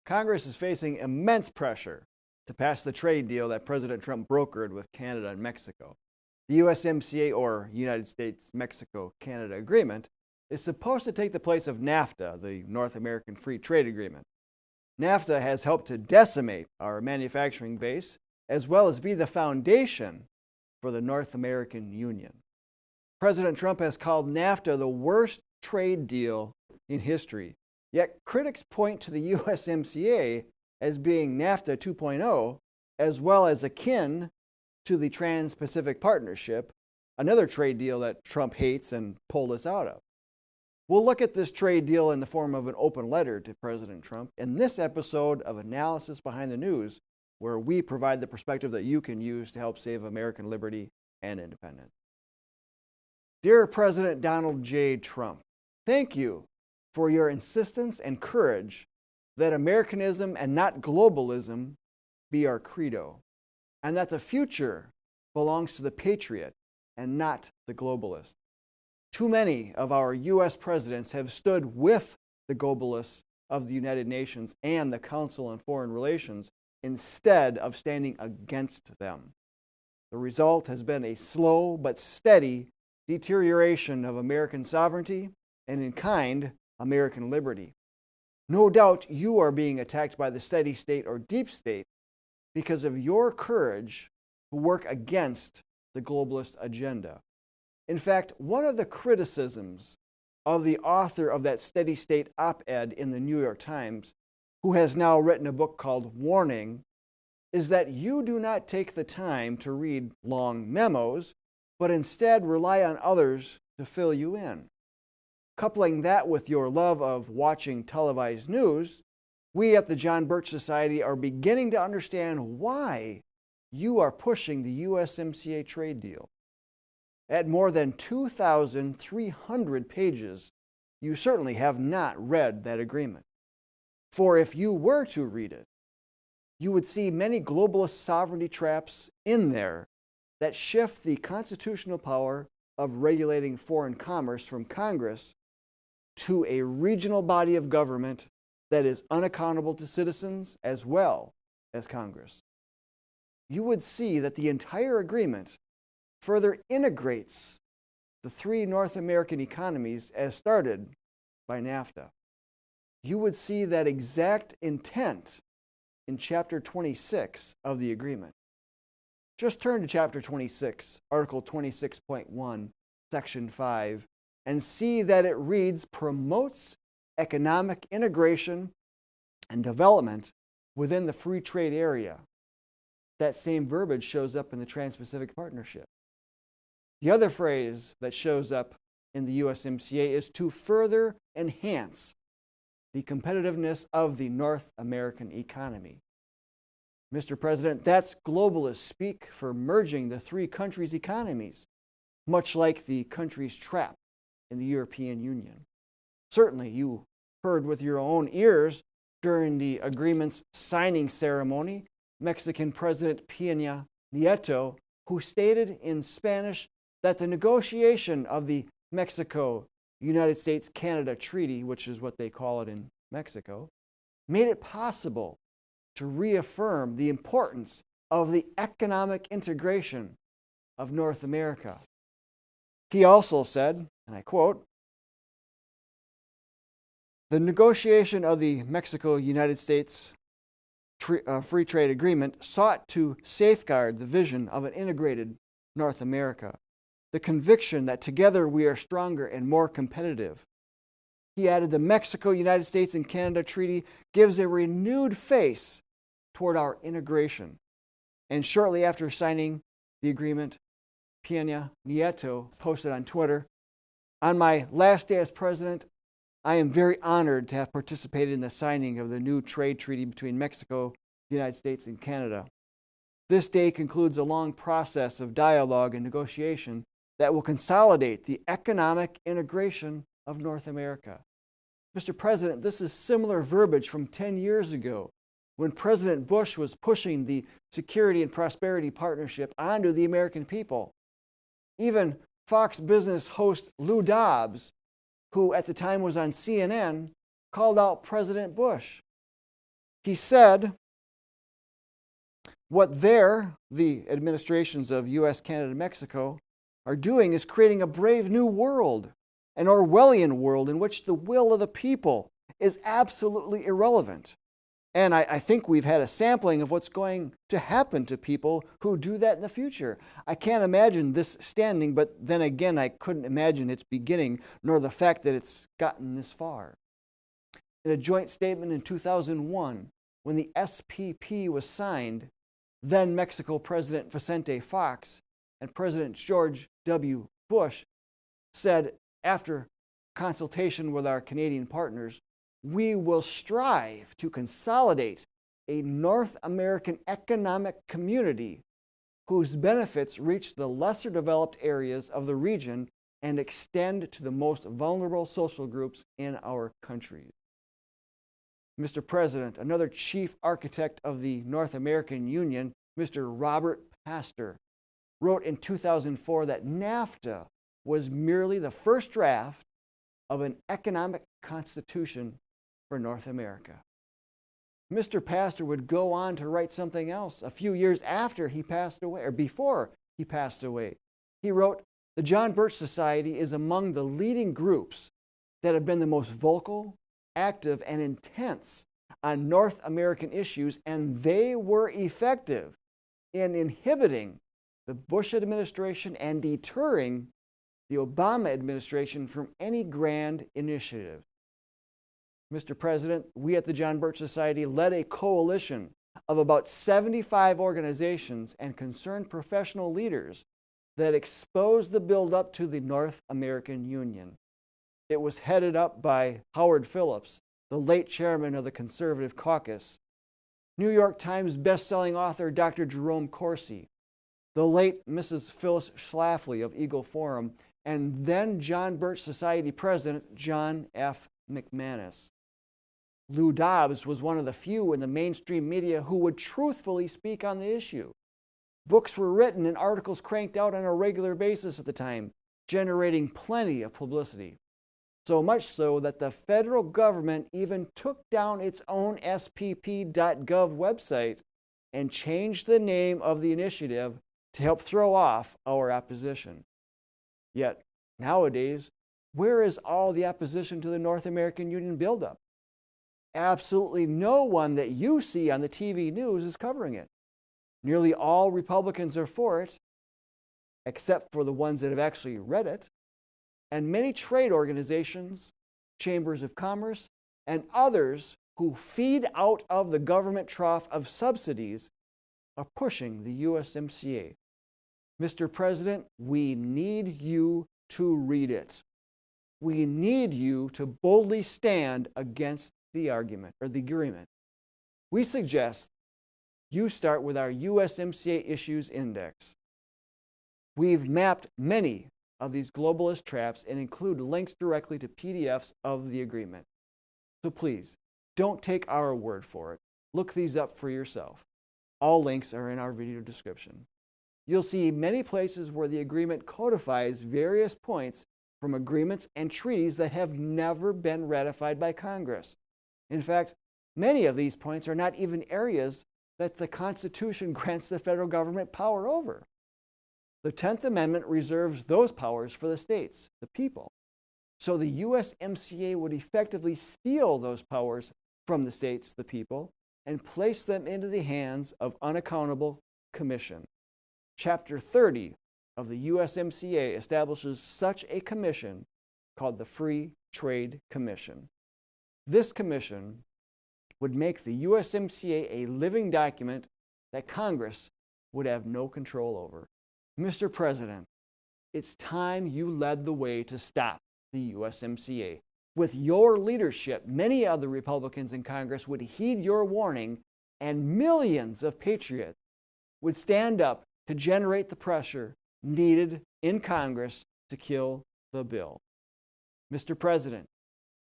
Congress is facing immense pressure to pass the trade deal that President Trump brokered with Canada and Mexico. The USMCA, or United States-Mexico-Canada Agreement, is supposed to take the place of NAFTA, the North American Free Trade Agreement. NAFTA has helped to decimate our manufacturing base, as well as be the foundation for the North American Union. President Trump has called NAFTA the worst trade deal in history, yet critics point to the USMCA as being NAFTA 2.0, as well as akin to the Trans-Pacific Partnership, another trade deal that Trump hates and pulled us out of. We'll look at this trade deal in the form of an open letter to President Trump in this episode of Analysis Behind the News, where we provide the perspective that you can use to help save American liberty and independence. Dear President Donald J. Trump, thank you for your insistence and courage that Americanism and not globalism be our credo, and that the future belongs to the patriot and not the globalist. Too many of our U.S. presidents have stood with the globalists of the United Nations and the Council on Foreign Relations instead of standing against them. The result has been a slow but steady deterioration of American sovereignty and, in kind, American liberty. No doubt you are being attacked by the steady state or deep state because of your courage to work against the globalist agenda. In fact, one of the criticisms of the author of that steady state op-ed in the New York Times, who has now written a book called Warning, is that you do not take the time to read long memos, but instead rely on others to fill you in. Coupling that with your love of watching televised news, we at the John Birch Society are beginning to understand why you are pushing the USMCA trade deal. At more than 2,300 pages, you certainly have not read that agreement. For if you were to read it, you would see many globalist sovereignty traps in there that shift the constitutional power of regulating foreign commerce from Congress to a regional body of government that is unaccountable to citizens as well as Congress. You would see that the entire agreement further integrates the three North American economies as started by NAFTA. You would see that exact intent in Chapter 26 of the agreement. Just turn to Chapter 26, Article 26.1, Section 5, and see that it reads, promotes economic integration and development within the free trade area. That same verbiage shows up in the Trans-Pacific Partnership. The other phrase that shows up in the USMCA is to further enhance the competitiveness of the North American economy. Mr. President, that's globalist speak for merging the three countries' economies, much like the countries trapped in the European Union. Certainly, you heard with your own ears during the agreement's signing ceremony Mexican President Peña Nieto, who stated in Spanish that the negotiation of the Mexico-United States-Canada Treaty, which is what they call it in Mexico, made it possible to reaffirm the importance of the economic integration of North America. He also said, and I quote, the negotiation of the Mexico-United States Free Trade Agreement sought to safeguard the vision of an integrated North America, the conviction that together we are stronger and more competitive. He added, the Mexico-United States and Canada Treaty gives a renewed face toward our integration. And shortly after signing the agreement, Peña Nieto posted on Twitter, on my last day as president, I am very honored to have participated in the signing of the new trade treaty between Mexico, the United States, and Canada. This day concludes a long process of dialogue and negotiation that will consolidate the economic integration of North America. Mr. President, this is similar verbiage from 10 years ago when President Bush was pushing the Security and Prosperity Partnership onto the American people. Even Fox Business host Lou Dobbs, who at the time was on CNN, called out President Bush. He said, what the administrations of US, Canada, and Mexico, are doing is creating a brave new world, an Orwellian world in which the will of the people is absolutely irrelevant. And I think we've had a sampling of what's going to happen to people who do that in the future. I can't imagine this standing, but then again, I couldn't imagine its beginning, nor the fact that it's gotten this far. In a joint statement in 2001, when the SPP was signed, then Mexico President Vicente Fox and President George W. Bush said, after consultation with our Canadian partners, we will strive to consolidate a North American economic community whose benefits reach the lesser developed areas of the region and extend to the most vulnerable social groups in our countries. Mr. President, another chief architect of the North American Union, Mr. Robert Pastor, wrote in 2004 that NAFTA was merely the first draft of an economic constitution for North America. Mr. Pastor would go on to write something else a few years after he passed away, or before he passed away. He wrote, "The John Birch Society is among the leading groups that have been the most vocal, active, and intense on North American issues, and they were effective in inhibiting the Bush administration and deterring the Obama administration from any grand initiative." Mr. President, we at the John Birch Society led a coalition of about 75 organizations and concerned professional leaders that exposed the buildup to the North American Union. It was headed up by Howard Phillips, the late chairman of the Conservative Caucus, New York Times bestselling author Dr. Jerome Corsi, the late Mrs. Phyllis Schlafly of Eagle Forum, and then John Birch Society President John F. McManus. Lou Dobbs was one of the few in the mainstream media who would truthfully speak on the issue. Books were written and articles cranked out on a regular basis at the time, generating plenty of publicity. So much so that the federal government even took down its own spp.gov website and changed the name of the initiative to help throw off our opposition. Yet, nowadays, where is all the opposition to the North American Union buildup? Absolutely no one that you see on the TV news is covering it. Nearly all Republicans are for it, except for the ones that have actually read it. And many trade organizations, chambers of commerce, and others who feed out of the government trough of subsidies are pushing the USMCA. Mr. President, we need you to read it. We need you to boldly stand against the argument or the agreement. We suggest you start with our USMCA Issues Index. We've mapped many of these globalist traps and include links directly to PDFs of the agreement. So please, don't take our word for it. Look these up for yourself. All links are in our video description. You'll see many places where the agreement codifies various points from agreements and treaties that have never been ratified by Congress. In fact, many of these points are not even areas that the Constitution grants the federal government power over. The 10th Amendment reserves those powers for the states, the people. So the USMCA would effectively steal those powers from the states, the people, and place them into the hands of unaccountable commission. Chapter 30 of the USMCA establishes such a commission called the Free Trade Commission. This commission would make the USMCA a living document that Congress would have no control over. Mr. President, it's time you led the way to stop the USMCA. With your leadership, many other Republicans in Congress would heed your warning, and millions of patriots would stand up to generate the pressure needed in Congress to kill the bill. Mr. President,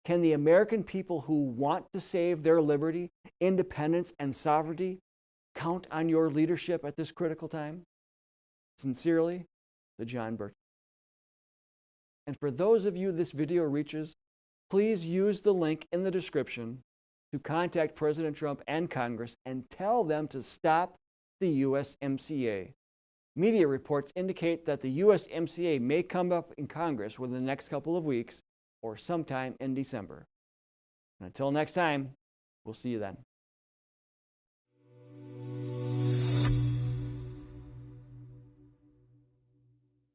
can the American people who want to save their liberty, independence, and sovereignty count on your leadership at this critical time? Sincerely, the John Birch. And for those of you this video reaches, please use the link in the description to contact President Trump and Congress and tell them to stop the USMCA. Media reports indicate that the USMCA may come up in Congress within the next couple of weeks or sometime in December. Until next time, we'll see you then.